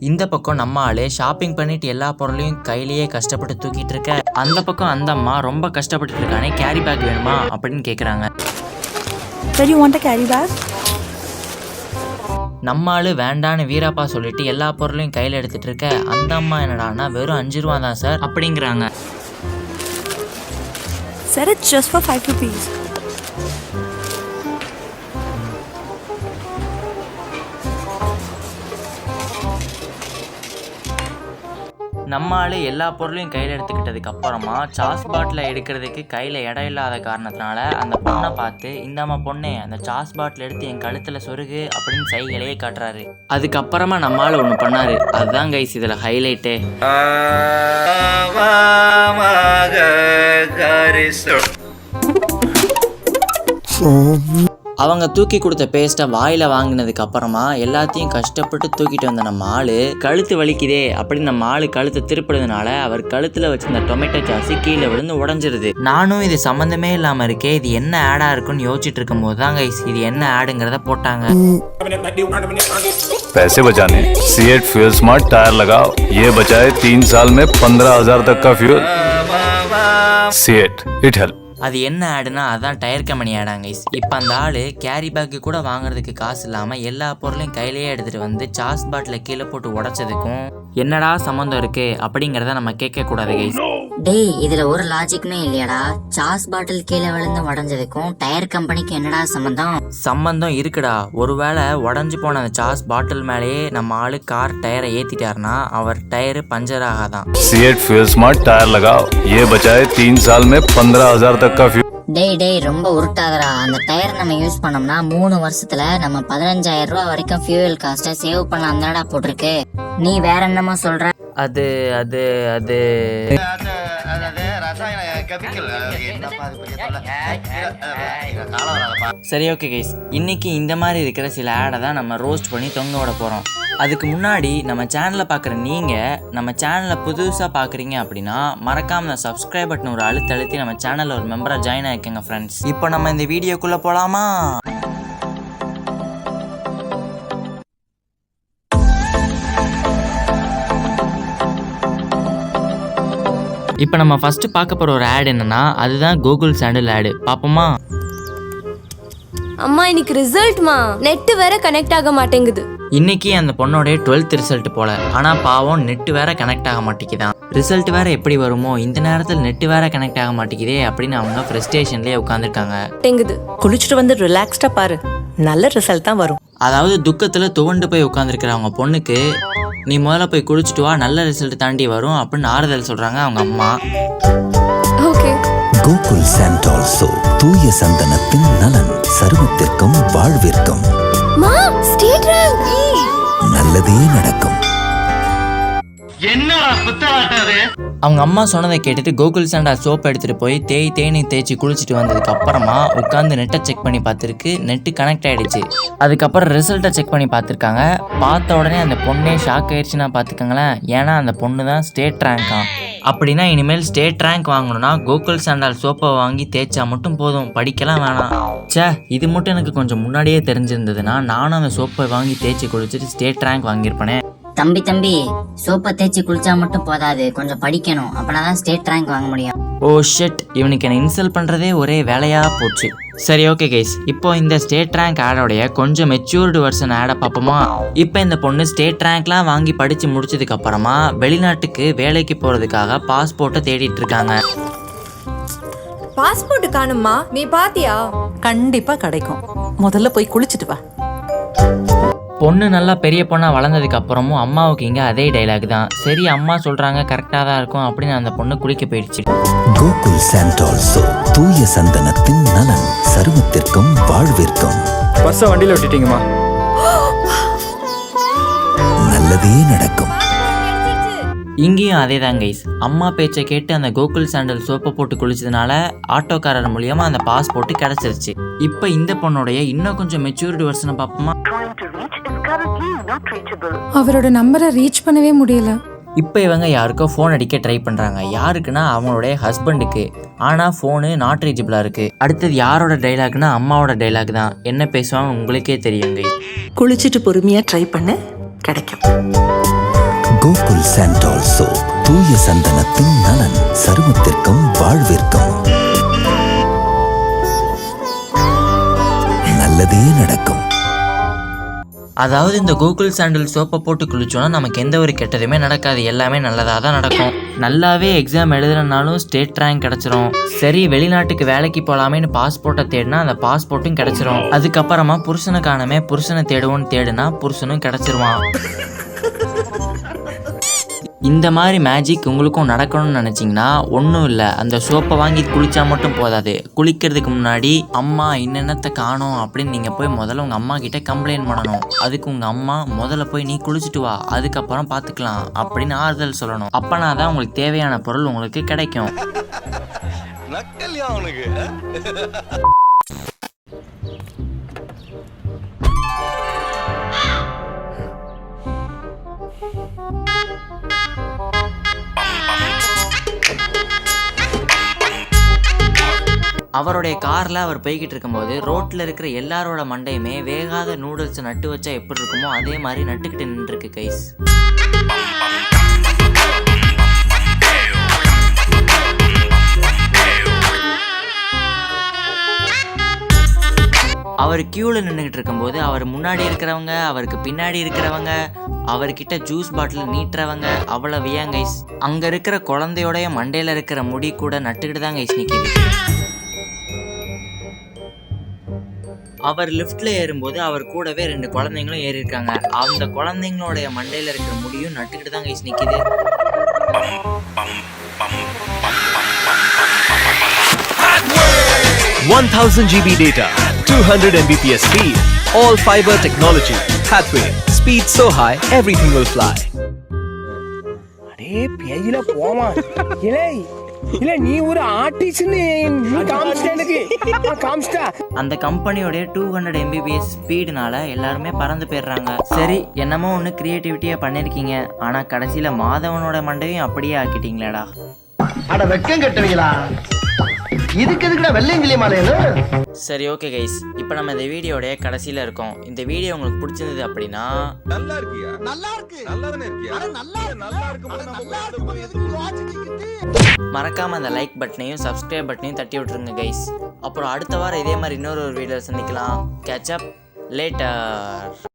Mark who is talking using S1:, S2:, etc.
S1: இந்த பக்கம் நம்ம ஆளு ஷாப்பிங் பண்ணிட்டு எல்லா பொருளையும் கையிலேயே கஷ்டப்பட்டு தூக்கிட்டு இருக்க, அந்த பக்கம் அந்த அம்மா ரொம்ப கஷ்டப்பட்டு இருக்கானே, கேரி பேக் வேணுமா அப்படின்னு கேக்குறாங்க. நம்ம ஆளு வேண்டான்னு வீராப்பா சொல்லிட்டு எல்லா பொருளையும் கையில எடுத்துட்டு இருக்க, அந்த அம்மா என்னடான்னா வெறும் 5 ரூபா தான் சார் அப்படிங்கிறாங்க.
S2: Sir, it's just for 5 rupees.
S1: நம்ம ஆளு எல்லா பொருளையும் கையில் எடுத்துக்கிட்டதுக்கு அப்புறமா சாஸ் பாட்டில் எடுக்கிறதுக்கு கையில் இடம் இல்லாத காரணத்தினால அந்த பொண்ணை பார்த்து, இந்தாம்மா பொண்ணே, அந்த சாஸ் பாட்டில் எடுத்து என் கழுத்தில் சொருகு அப்படின்னு சைகளையே காட்டுறாரு. அதுக்கப்புறமா நம்ம ஆளு ஒன்று பண்ணாரு. அதுதான் கைஸ் இதில் ஹைலைட்டு. அவங்க தூக்கி கொடுத்த பேஸ்ட்டை வாயில் வாங்கினதுக்கு அப்புறமா எல்லாத்தையும் கஷ்டப்பட்டு தூக்கிட்டு வந்த நம்ம ஆளு கழுத்து வலிக்குதே அப்படின்னு நம்ம ஆளு கழுத்தை திருப்பிடுறதுனால அவர் கழுத்தில் வச்சிருந்த டொமேட்டோ சாஸ் கீழே விழுந்து உடஞ்சிருது. நானும் இது சம்மந்தமே இல்லாமல் இருக்கே, இது என்ன ஆடா இருக்குன்னு யோசிச்சுட்டு இருக்கும் போது தான் கைஸ் இது என்ன ஆடுங்கிறத போட்டாங்க.
S3: पैसे बचाने सीएट फ्यूल स्मार्ट टायर लगाओ, ये बचाए 3 साल में 15,000 तक का फ्यूल. CEAT it help.
S1: அது என்ன ஆடுனா அதான் டயர் கம்பெனி ஆடாங்க. இப்போ அந்த ஆளு கேரி பேக்கு கூட வாங்குறதுக்கு காசு இல்லாமல் எல்லா பொருளையும் கையிலேயே எடுத்துகிட்டு வந்து சாஸ் பாட்டில் கீழே போட்டு உடச்சதுக்கும் என்னடா சம்மந்தம் இருக்கு அப்படிங்கிறத நம்ம கேட்க கூடாது கைஸ்.
S4: டேய், இதுல ஒரு லாஜிக்மே இல்லையாடா? சாஸ் பாட்டில் கீழே விழுந்து உடஞ்சதுக்கும் டயர் கம்பெனிக்கு என்னடா சம்பந்தம்?
S1: சம்பந்தம் இருக்குடா. ஒருவேளை உடஞ்சு போன அந்த சாஸ் பாட்டில் மேலேயே நம்ம ஆளு கார் டயரை ஏத்திட்டாருன்னா அவர் டயரு பஞ்சர் ஆகாதான்.
S3: सीएट फ्यूल स्मार्ट टायर लगाओ, ये बचाए 3 साल में 15,000 तक का फ्यूल.
S4: டேய் ரொம்ப உருட்டாதரா. அந்த டயர் நம்ம யூஸ் பண்ணோம்னா 3 வருஷத்துல நம்ம 15,000 ரூபாய் வரைக்கும் ஃபியூயல் காஸ்ட்டை சேவ் பண்ணலாம் தானடா போட்டிருக்கு. நீ வேற என்னமா சொல்ற?
S1: அது அது அது சரி, ஓகே கைஸ், இன்னைக்கு இந்த மாதிரி இருக்கிற சில ஆடை தான் நம்ம ரோஸ்ட் பண்ணி தொங்க விட போகிறோம். அதுக்கு முன்னாடி நம்ம சேனலை பார்க்குற நீங்கள் நம்ம சேனலை புதுசாக பார்க்குறீங்க அப்படின்னா மறக்காமல் சப்ஸ்கிரைப் பட்டன் ஒரு அழுத்தி நம்ம சேனலில் ஒரு மெம்பராக ஜாயின் ஆகிக்கோங்க ஃப்ரெண்ட்ஸ். இப்போ நம்ம இந்த வீடியோக்குள்ளே போகலாமா? இப்போ நம்ம ஃபர்ஸ்ட் பார்க்க போகிற ஒரு ஆட் என்னன்னா அதுதான் கூகுள் சாண்டில் ஆடு. பார்ப்போமா?
S2: அம்மா, இன்னைக்கு ரிசல்ட்மா, நெட் வேற கனெக்ட் ஆக மாட்டேங்குது.
S1: இன்னைக்கு அந்த பொண்ணோடைய 12th ரிசல்ட் போல. ஆனால் பாவம் நெட் வேற கனெக்ட் ஆக மாட்டேங்குதான். ரிசல்ட் வேற எப்படி வருமோ, இந்த நேரத்தில் நெட் வேற கனெக்ட் ஆக மாட்டேங்குதே அப்படின்னு அவங்க ஃப்ரஸ்ட்ரேஷன்லேயே உட்காந்துருக்காங்க.
S2: குளிச்சுட்டு வந்து ரிலாக்ஸ்டா பாரு, நல்ல ரிசல்ட் தான் வரும்.
S1: அதாவது துக்கத்தில் துவண்டு போய் உட்காந்துருக்கிற அவங்க பொண்ணுக்கு நீ முதல்ல போய் குளிச்சுட்டு வா, நல்ல ரிசல்ட் தாண்டி வரும் அப்படின்னு ஆறுதல் சொல்றாங்க அவங்க அம்மா.
S5: கோகுல் சாண்டோல் சோப், தூய சந்தனத்தின் நலன், சருமத்திற்கும் வாழ்விற்கும். நல்லதே நடக்கும்.
S1: அவங்க அம்மா சொன்னதை கேட்டுட்டு கூகுள் சாண்டல் சோப் எடுத்துட்டு போய் தேய்னி தேய்ச்சி குளிச்சுட்டு வந்ததுக்கு அப்புறமா உட்காந்து நெட்டை செக் பண்ணி பார்த்துருக்கு. நெட்டு கனெக்ட் ஆயிடுச்சு. அதுக்கப்புறம் ரிசல்ட்டை செக் பண்ணி பார்த்துருக்காங்க. பார்த்த உடனே அந்த பொண்ணே ஷாக் ஆயிடுச்சுன்னா பார்த்துக்கங்களேன். ஏன்னா அந்த பொண்ணு தான் ஸ்டேட் ரேங்கா. அப்படின்னா இனிமேல் ஸ்டேட் ரேங்க் வாங்கணும்னா கூகுள் சாண்டல் சோப்பை வாங்கி தேய்ச்சா மட்டும் போதும், படிக்கலாம் வேணாம். இது மட்டும் எனக்கு கொஞ்சம் முன்னாடியே தெரிஞ்சிருந்ததுன்னா நானும் அந்த சோப்பை வாங்கி தேய்ச்சி குளிச்சுட்டு ஸ்டேட் ரேங்க் வாங்கியிருப்பேனே.
S4: தம்பி, சோப்பை தேய்ச்சி குளிச்சா மட்டும் போதாது, கொஞ்சம் படிக்கணும். அப்பனாதான் ஸ்டேட் ரேங்க் வாங்க முடியும்.
S1: ஓ ஷிட், இவனுக்கு என்ன இன்சல்ட் பண்ணுறதே ஒரே வேலையாக போச்சு. சரி, ஓகே கைஸ், இப்போ இந்த ஸ்டேட் ரேங்க் ஆடோடைய கொஞ்சம் மெச்சூர்டு வெர்ஷன் ஆடை பார்ப்போமா? இப்போ இந்த பொண்ணு ஸ்டேட் ரேங்க்லாம் வாங்கி படித்து முடிச்சதுக்கு அப்புறமா வெளிநாட்டுக்கு வேலைக்கு போகிறதுக்காக பாஸ்போர்ட்டை தேடிட்டு இருக்காங்க.
S2: பாஸ்போர்ட் காணுமா? நீ பாத்தியா?
S6: கண்டிப்பா கிடைக்கும். முதல்ல போய் குளிச்சுட்டு வா.
S1: பொண்ணு நல்லா பெரிய பொண்ணா வளர்ந்ததுக்கு அப்புறமும் அம்மாவுக்கு இங்க அதே டைலாக் தான். சரி, அம்மா சொல்றாங்க கரெக்டா தான் இருக்கும் அப்படின்னு அந்த பொண்ணு குளிக்க போயிடுச்சு.
S5: கோகுல் சாண்டோல் சோப், தூய சந்தனத்தின் நலன், சருமத்திற்கும் வாழ்விற்கும்.
S7: பர்ஸை வண்டியில விட்டுட்டீங்கம்மா.
S5: நல்லதே நடக்கும்.
S1: இங்கேயும் அதே தான் கைஸ். அம்மா பேச்சை கேட்டு அந்த கோகுல் சாண்டல் சோப்பை போட்டு குளிச்சதுனால ஆட்டோக்காரர் மூலியமா அந்த பாஸ்போர்ட் கிடைச்சிருச்சு. இப்போ இந்த பொண்ணுடைய இன்னும் கொஞ்சம் மெச்சூரிட்டி வெர்ஷனை பார்ப்போமா?
S8: அவரோட நம்பரை ரீச் பண்ணவே முடியல.
S1: இப்போ இவங்க யாருக்கோ ஃபோன் அடிக்க ட்ரை பண்ணுறாங்க. யாருக்குன்னா அவங்களுடைய ஹஸ்பண்டுக்கு. ஆனால் ஃபோனு நாட் ரீச்சபிளாக இருக்குது. அடுத்தது யாரோட டைலாக்னா அம்மாவோட டைலாக் தான். என்ன பேசுவாங்க உங்களுக்கே தெரியுங்க.
S6: குளிச்சுட்டு பொறுமையா ட்ரை பண்ண கிடைக்கும்.
S5: கோகுல் சாண்டோல் சோப், தூய சந்தனத்தின் நலன், சருமத்திற்கும் வாழ்விற்கும். நல்லதே நடக்கும்.
S1: அதாவது இந்த கோகுல் சாண்டல் சோப்பை போட்டு குளிச்சோன்னா நமக்கு எந்த ஒரு கெட்டதுமே நடக்காது, எல்லாமே நல்லதாக தான் நடக்கும். நல்லாவே எக்ஸாம் எழுதுறனாலும் ஸ்டேட் ரேங்க் கிடச்சிரும். சரி வெளிநாட்டுக்கு வேலைக்கு போகலாமேன்னு பாஸ்போர்ட்டை தேடினா அந்த பாஸ்போர்ட்டும் கிடச்சிரும். அதுக்கப்புறமா புருஷனை காணமே புருஷனை தேடுவோன்னு தேடுனா புருஷனும் கிடச்சிருவான். இந்த மாதிரி மேஜிக் உங்களுக்கும் நடக்கணும்னு நினச்சிங்கன்னா ஒன்றும் இல்லை, அந்த சோப்பை வாங்கி குளித்தா மட்டும் போதாது. குளிக்கிறதுக்கு முன்னாடி அம்மா என்னென்னத்தை காணோம் அப்படின்னு நீங்கள் போய் முதல்ல உங்கள் அம்மா கிட்டே கம்ப்ளைண்ட் பண்ணணும். அதுக்கு உங்கள் அம்மா முதல்ல போய் நீ குளிச்சுட்டு வா, அதுக்கப்புறம் பார்த்துக்கலாம் அப்படின்னு ஆறுதல் சொல்லணும். அப்போனா தான் உங்களுக்கு தேவையான பொருள் உங்களுக்கு கிடைக்கும். அவருடைய காரில் அவர் போய்கிட்டு இருக்கும்போது ரோட்டில் இருக்கிற எல்லாரோட மண்டையுமே வேகாத நூடுல்ஸை நட்டு வச்சா எப்படி இருக்குமோ அதே மாதிரி நட்டுக்கிட்டு நின்றுருக்கு கைஸ். அவர் கியூவில் நின்றுக்கிட்டு இருக்கும்போது அவர் முன்னாடி இருக்கிறவங்க, அவருக்கு பின்னாடி இருக்கிறவங்க, அவர்கிட்ட ஜூஸ் பாட்டில் நீட்டுறவங்க அவ்வளவு ஏன் கைஸ். அங்கே இருக்கிற குழந்தையோடைய மண்டையில் இருக்கிற முடி கூட நட்டுக்கிட்டு தான் கைஸ் நிற்கிது. அவர் லிஃப்ட்ல ஏறும்போது அவர் கூடவே 2 குழந்தைங்களும் ஏறி இருக்காங்க. அந்த குழந்தைங்களோடைய மண்டையில இருக்கிற முடியும் நட்டுக்கிட்டு தான் கைஸ் நிக்குது.
S7: GB data, 200 Mbps speed, all fiber technology. Hathway, speed so high everything will fly.
S9: अरे पेजिला போமா இலே இல்ல நீ ஒரு ஆர்டிஸ்ட்னு காமிச்சிட்டா.
S1: அந்த கம்பெனியோட 200 Mbps ஸ்பீடுனால எல்லாருமே பறந்து போயிடுறாங்க. சரி என்னமோ ஒன்று கிரியேட்டிவிட்டியா பண்ணிருக்கீங்க, ஆனா கடைசியில மாதவனோட மண்டையும் அப்படியே ஆக்கிட்டீங்களேடா.
S9: அட வெக்கம் கட்டுவீங்களா, இதுக்கு எதுக்குடா வெள்ளையங்கிலி மாலையில.
S1: சரி ஓகே கைஸ், இப்போ நம்ம இந்த வீடியோடைய கடைசியில் இருக்கோம். இந்த வீடியோ உங்களுக்கு பிடிச்சிருந்தது அப்படின்னா
S10: நல்லா இருக்கியா, நல்லா இருக்கு, நல்லா தானே இருக்கியா, நல்லா இருக்கு,
S1: மறக்காம அந்த லைக் பட்டனையும் சப்ஸ்கிரைப் பட்டனையும் தட்டி விட்டுருங்க கைஸ். அப்புறம் அடுத்த வாரம் இதே மாதிரி இன்னொரு வீடியோ சந்திக்கலாம். Catch up later.